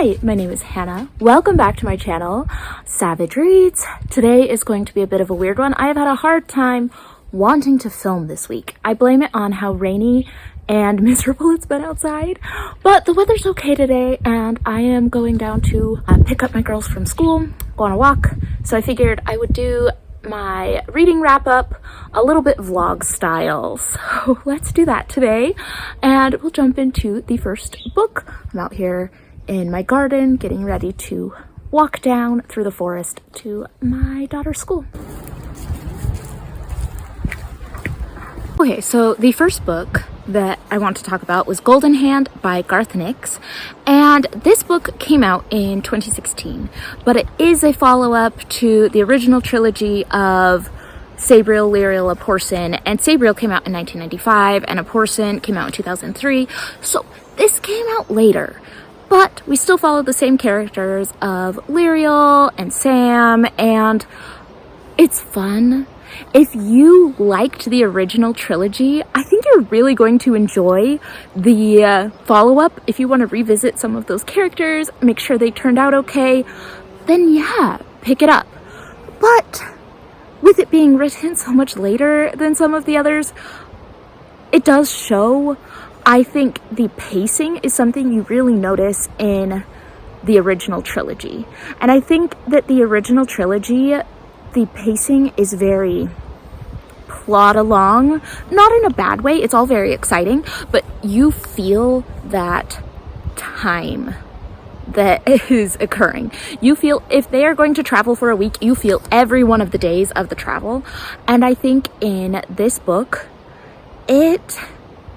Hi, my name is Hannah. Welcome back to my channel, Savage Reads. Today is going to be a bit of a weird one. I have had a hard time wanting to film this week. I blame it on how rainy and miserable it's been outside, but the weather's okay today and I am going down to pick up my girls from school, go on a walk. So I figured I would do my reading wrap up a little bit vlog style. So let's do that today and we'll jump into the first book. I'm out here in my garden getting ready to walk down through the forest to my daughter's school. Okay, so the first book that I want to talk about was Goldenhand by Garth Nix, and this book came out in 2016, but it is a follow-up to the original trilogy of Sabriel, Lyriel, A Porson, and Sabriel came out in 1995 and A Porson came out in 2003, so this came out later. But we still follow the same characters of Lyriel and Sam, and it's fun. If you liked the original trilogy, I think you're really going to enjoy the follow-up. If you want to revisit some of those characters, make sure they turned out okay, then yeah, pick it up. But with it being written so much later than some of the others, it does show. I think the pacing is something you really notice in the original trilogy. And I think that the original trilogy, the pacing is very plod along, not in a bad way, it's all very exciting, but you feel that time that is occurring. You feel if they are going to travel for a week, you feel every one of the days of the travel. And I think in this book, it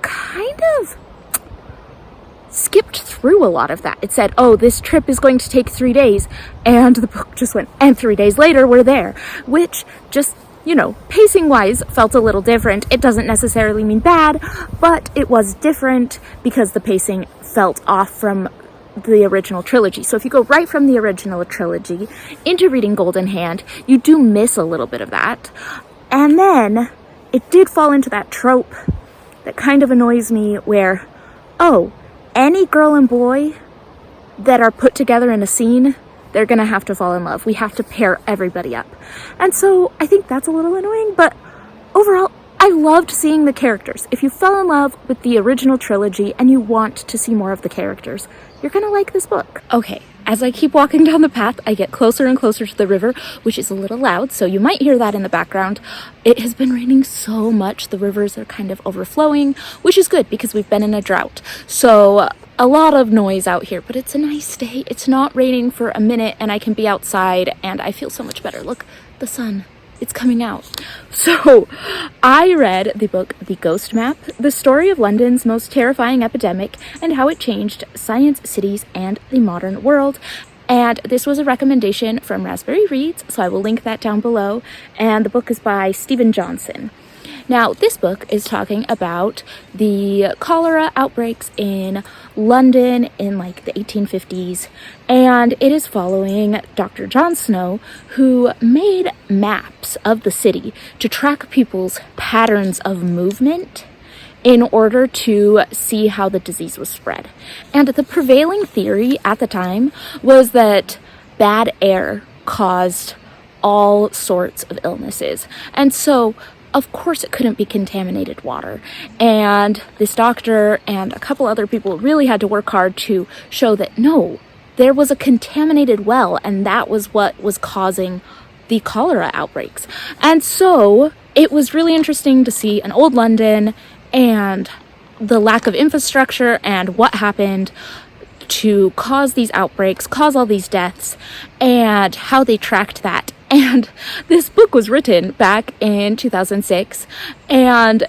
kind of skipped through a lot of that. It said, oh, this trip is going to take 3 days, and the book just went, and 3 days later we're there, which just, you know, pacing wise felt a little different. It doesn't necessarily mean bad, but it was different because the pacing felt off from the original trilogy. So if you go right from the original trilogy into reading Goldenhand, you do miss a little bit of that. And then it did fall into that trope that kind of annoys me where, oh, any girl and boy that are put together in a scene, they're gonna have to fall in love. We have to pair everybody up. And so I think that's a little annoying, but overall, I loved seeing the characters. If you fell in love with the original trilogy and you want to see more of the characters, you're gonna like this book. Okay, as I keep walking down the path, I get closer and closer to the river, which is a little loud, so you might hear that in the background. It has been raining so much, the rivers are kind of overflowing, which is good because we've been in a drought. So a lot of noise out here, but it's a nice day. It's not raining for a minute and I can be outside and I feel so much better. Look, the sun. It's coming out. So I read the book The Ghost Map, the story of London's most terrifying epidemic and how it changed science, cities, and the modern world. And this was a recommendation from Raspberry Reads, so I will link that down below. And the book is by Stephen Johnson. Now, this book is talking about the cholera outbreaks in London in like the 1850s, and it is following Dr. John Snow, who made maps of the city to track people's patterns of movement in order to see how the disease was spread. And the prevailing theory at the time was that bad air caused all sorts of illnesses. And so of course it couldn't be contaminated water. And this doctor and a couple other people really had to work hard to show that no, there was a contaminated well and that was what was causing the cholera outbreaks. And so it was really interesting to see an old London and the lack of infrastructure and what happened to cause these outbreaks, cause all these deaths, and how they tracked that. And this book was written back in 2006, and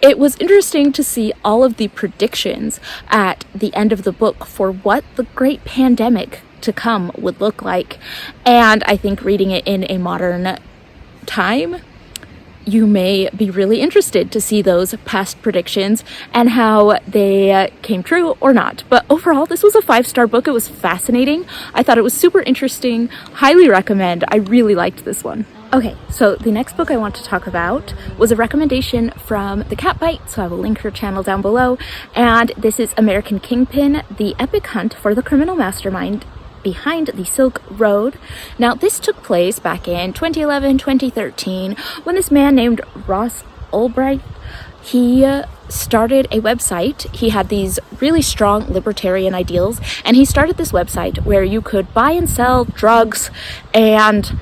it was interesting to see all of the predictions at the end of the book for what the great pandemic to come would look like. And I think reading it in a modern time, you may be really interested to see those past predictions and how they came true or not. But overall, this was a 5-star book. It was fascinating. I thought it was super interesting. Highly recommend. I really liked this one. Okay, so the next book I want to talk about was a recommendation from The Cat Bite, so I will link her channel down below. And this is American Kingpin, the epic hunt for the criminal mastermind behind the Silk Road. Now, this took place back in 2011, 2013, when this man named Ross Ulbright, he started a website. He had these really strong libertarian ideals, and he started this website where you could buy and sell drugs, and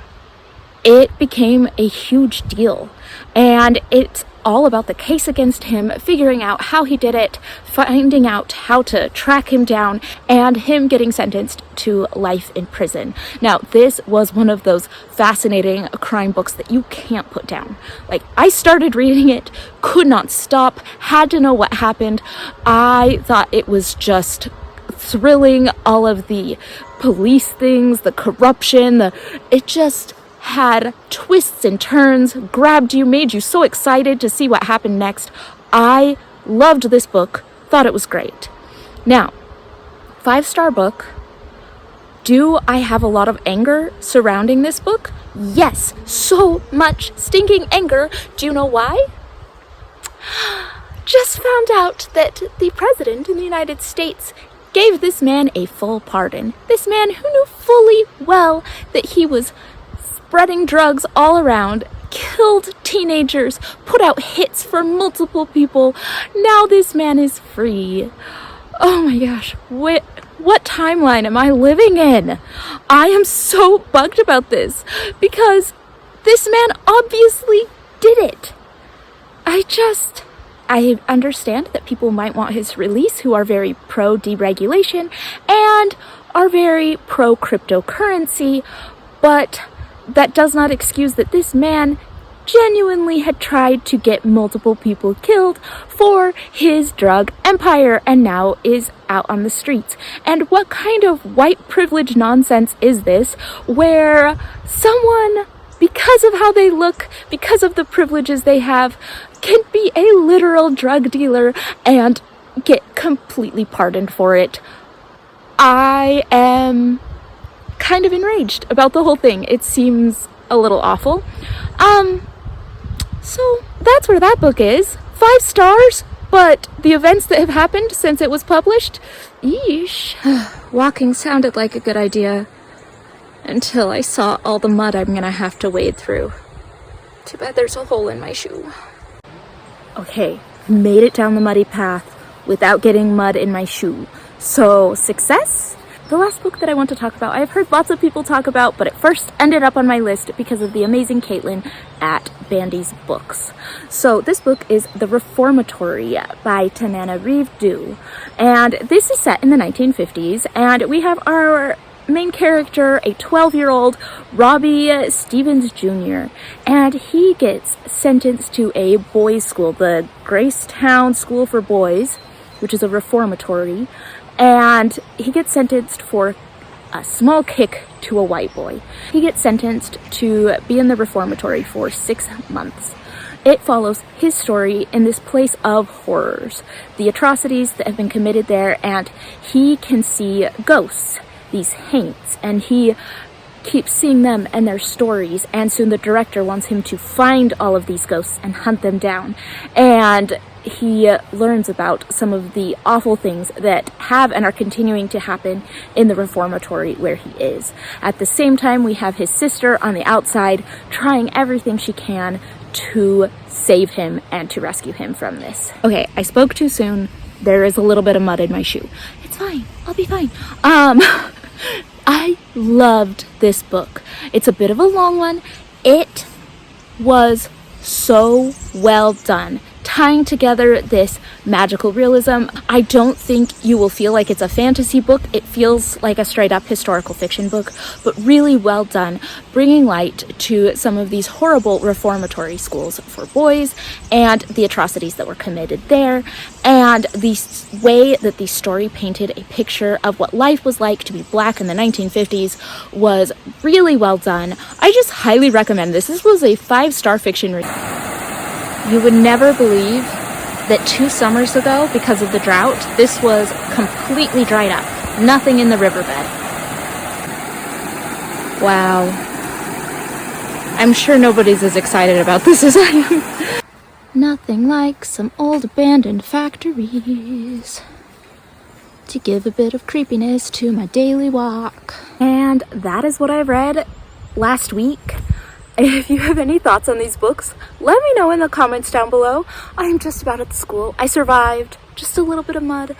it became a huge deal. And it's all about the case against him, figuring out how he did it, finding out how to track him down, and him getting sentenced to life in prison. Now, this was one of those fascinating crime books that you can't put down. Like, I started reading it, could not stop, had to know what happened. I thought it was just thrilling, all of the police things, the corruption, it just had twists and turns, grabbed you, made you so excited to see what happened next. I loved this book, thought it was great. Now, 5-star book. Do I have a lot of anger surrounding this book? Yes, so much stinking anger. Do you know why? Just found out that the president in the United States gave this man a full pardon. This man who knew fully well that he was spreading drugs all around, killed teenagers, put out hits for multiple people. Now this man is free. Oh my gosh, what timeline am I living in? I am so bugged about this because this man obviously did it. I understand that people might want his release who are very pro-deregulation and are very pro-cryptocurrency, but that does not excuse that this man genuinely had tried to get multiple people killed for his drug empire and now is out on the streets. And what kind of white privilege nonsense is this where someone, because of how they look, because of the privileges they have, can be a literal drug dealer and get completely pardoned for it? I am kind of enraged about the whole thing. It seems a little awful. So that's where that book is. 5 stars, but the events that have happened since it was published, yeesh. Walking sounded like a good idea until I saw all the mud I'm gonna have to wade through. Too bad there's a hole in my shoe. Okay, made it down the muddy path without getting mud in my shoe. So, success? The last book that I want to talk about, I've heard lots of people talk about, but it first ended up on my list because of the amazing Caitlin at Bandy's Books. So this book is The Reformatory by Tanana Reeve-Dew. And this is set in the 1950s, and we have our main character, a 12-year-old Robbie Stevens Jr., and he gets sentenced to a boys' school, the Gracetown School for Boys, which is a reformatory, and he gets sentenced for a small kick to a white boy. He gets sentenced to be in the reformatory for 6 months. It follows his story in this place of horrors, the atrocities that have been committed there, and he can see ghosts, these haints, and he keeps seeing them and their stories, and soon the director wants him to find all of these ghosts and hunt them down. And he learns about some of the awful things that have and are continuing to happen in the reformatory where he is. At the same time, we have his sister on the outside trying everything she can to save him and to rescue him from this. Okay, I spoke too soon. There is a little bit of mud in my shoe. It's fine. I'll be fine. I loved this book. It's a bit of a long one. It was so well done, tying together this magical realism. I don't think you will feel like it's a fantasy book. It feels like a straight up historical fiction book, but really well done, bringing light to some of these horrible reformatory schools for boys and the atrocities that were committed there, and the way that the story painted a picture of what life was like to be Black in the 1950s was really well done. I just highly recommend this. This was a 5-star fiction read. You would never believe that 2 summers ago, because of the drought, this was completely dried up. Nothing in the riverbed. Wow. I'm sure nobody's as excited about this as I am. Nothing like some old abandoned factories to give a bit of creepiness to my daily walk. And that is what I read last week. If you have any thoughts on these books, let me know in the comments down below. I'm just about at school. I survived. Just a little bit of mud.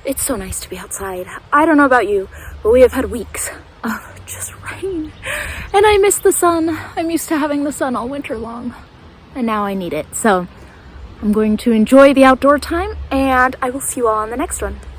It's so nice to be outside. I don't know about you, but we have had weeks of just rain. And I miss the sun. I'm used to having the sun all winter long. And now I need it. So I'm going to enjoy the outdoor time, and I will see you all on the next one.